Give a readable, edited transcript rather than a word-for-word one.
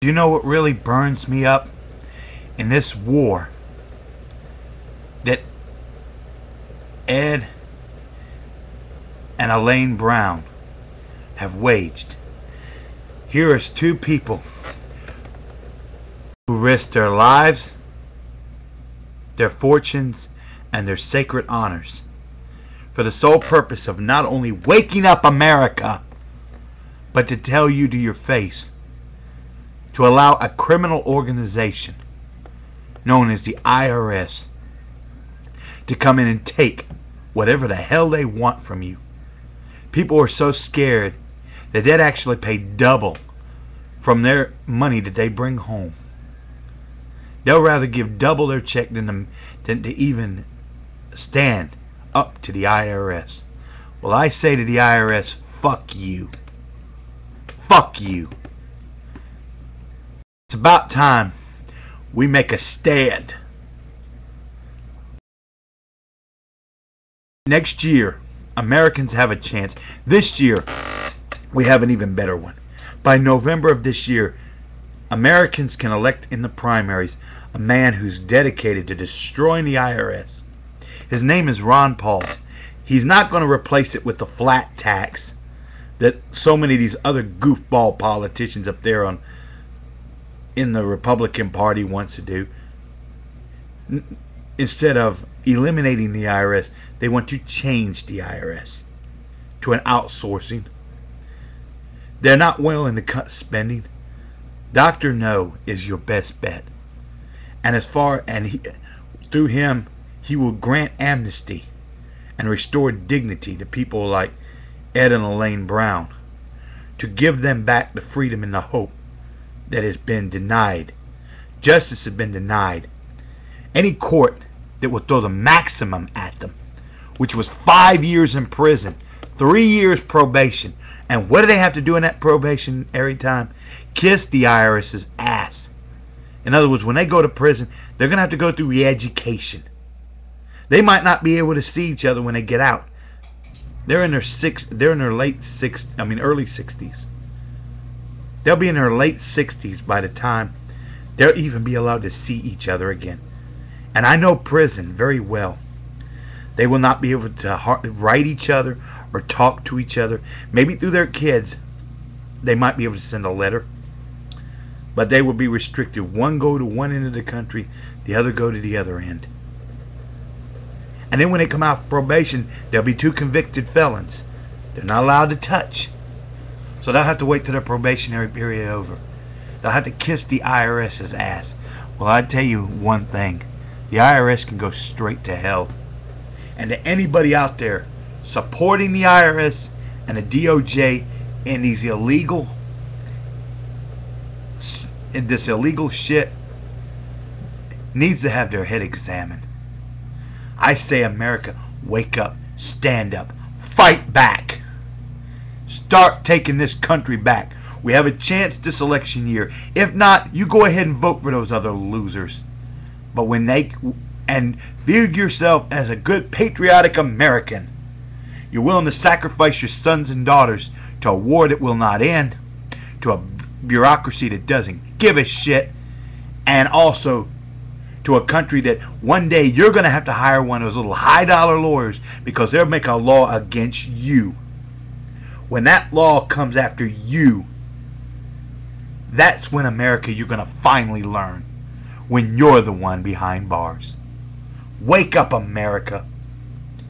Do you know what really burns me up in this war that Ed and Elaine Brown have waged? Here is two people who risked their lives, their fortunes, and their sacred honors for the sole purpose of not only waking up America, but to tell you to your face to allow a criminal organization known as the IRS to come in and take whatever the hell they want from you. People are so scared that they'd actually pay double from their money that they bring home. They'll rather give double their check than to even stand up to the IRS. Well, I say to the IRS, fuck you. Fuck you. It's about time we make a stand. Next year, Americans have a chance. This year, we have an even better one. By November of this year, Americans can elect in the primaries a man who's dedicated to destroying the IRS. His name is Ron Paul. He's not going to replace it with the flat tax that so many of these other goofball politicians up there in the Republican Party wants to do. Instead of eliminating the IRS, they want to change the IRS to an outsourcing. They're not willing to cut spending. Dr. No is your best bet. And through him, he will grant amnesty and restore dignity to people like Ed and Elaine Brown, to give them back the freedom and the hope that has been denied. Justice has been denied. Any court that would throw the maximum at them, which was 5 years in prison, 3 years probation, and what do they have to do in that probation every time? Kiss the IRS's ass. In other words, when they go to prison, they're going to have to go through re-education. They might not be able to see each other when they get out. They're in their early 60s. They'll be in their late 60s by the time they'll even be allowed to see each other again. And I know prison very well. They will not be able to write each other or talk to each other. Maybe through their kids, they might be able to send a letter. But they will be restricted. One go to one end of the country, the other go to the other end. And then when they come out of probation, there'll be 2 convicted felons. They're not allowed to touch. So they'll have to wait till their probationary period is over. They'll have to kiss the IRS's ass. Well, I tell you one thing. The IRS can go straight to hell. And to anybody out there supporting the IRS and the DOJ in this illegal shit needs to have their head examined. I say, America, wake up, stand up, fight back. Start taking this country back. We have a chance this election year. If not, you go ahead and vote for those other losers. But and view yourself as a good patriotic American. You're willing to sacrifice your sons and daughters to a war that will not end, to a bureaucracy that doesn't give a shit, and also to a country that one day you're going to have to hire one of those little high-dollar lawyers because they'll make a law against you. When that law comes after you, that's when, America, you're going to finally learn when you're the one behind bars. Wake up, America.